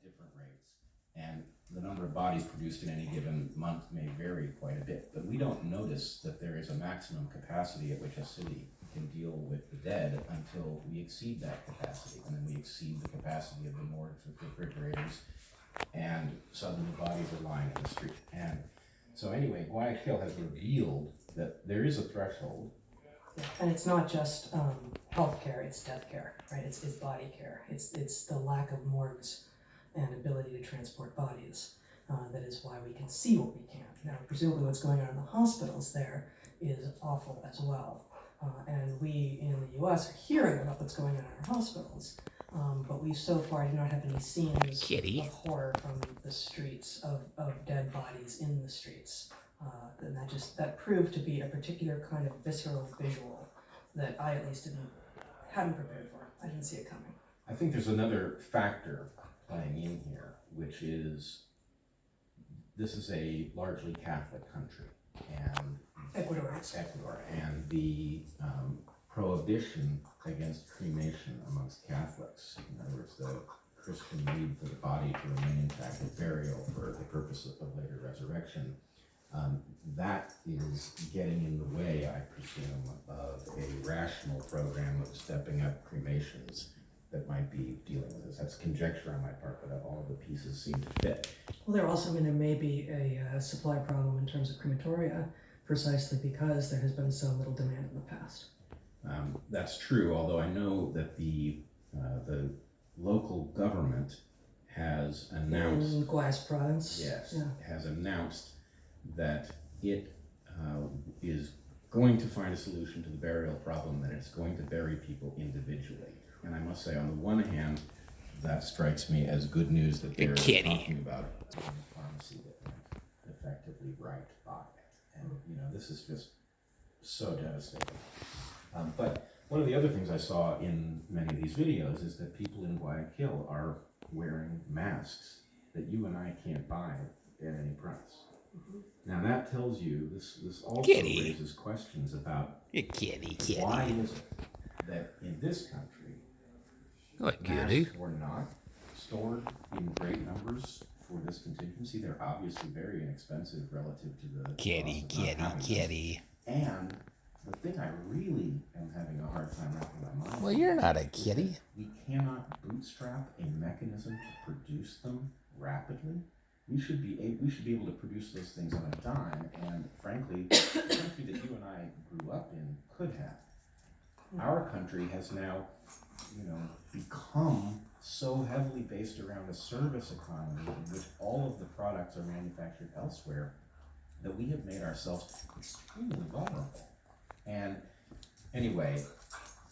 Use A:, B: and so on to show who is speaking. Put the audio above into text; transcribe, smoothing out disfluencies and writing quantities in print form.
A: at different rates. And the number of bodies produced in any given month may vary quite a bit, but we don't notice that there is a maximum capacity at which a city can deal with the dead until we exceed that capacity, and then we exceed the capacity of the morgues with refrigerators, and suddenly the bodies are lying in the street. And so anyway, Guayaquil has revealed that there is a threshold.
B: Yeah, and it's not just health care, it's death care, right? It's body care. It's the lack of morgues and ability to transport bodies. That is why we can see what we can. Now, presumably what's going on in the hospitals there is awful as well. And we in the US are hearing about what's going on in our hospitals, but we so far do not have any scenes of horror from the streets of dead bodies in the streets. And that proved to be a particular kind of visceral visual that I at least hadn't prepared for. I didn't see it coming.
A: I think there's another factor playing in here, which is this is a largely Catholic country, and
B: Ecuador,
A: and the prohibition against cremation amongst Catholics, in other words, the Christian need for the body to remain intact at burial for the purpose of later resurrection, that is getting in the way, I presume, of a rational program of stepping up cremations that might be dealing with this. That's conjecture on my part, but all of the pieces seem to fit.
B: Well, there may be a supply problem in terms of crematoria, precisely because there has been so little demand in the past.
A: That's true, although I know that the local government has announced...
B: In Guayas province?
A: Yes,
B: yeah.
A: Has announced that it is going to find a solution to the burial problem, that it's going to bury people individually. And I must say, on the one hand, that strikes me as good news that they're talking about a pharmacy that might effectively write by it. And, this is just so devastating. But one of the other things I saw in many of these videos is that people in Guayaquil are wearing masks that you and I can't buy at any price. Mm-hmm. Now that tells you, this also raises questions about why is it that in this country, masks were not stored in great numbers for this contingency. They're obviously very inexpensive relative to the kitty. And the thing I really am having a hard time wrapping my mind.
C: Well, you're not a kitty.
A: We cannot bootstrap a mechanism to produce them rapidly. We should be able to produce those things on a dime, and frankly, the country that you and I grew up in could have. Our country has now, become so heavily based around a service economy in which all of the products are manufactured elsewhere that we have made ourselves extremely vulnerable. And anyway,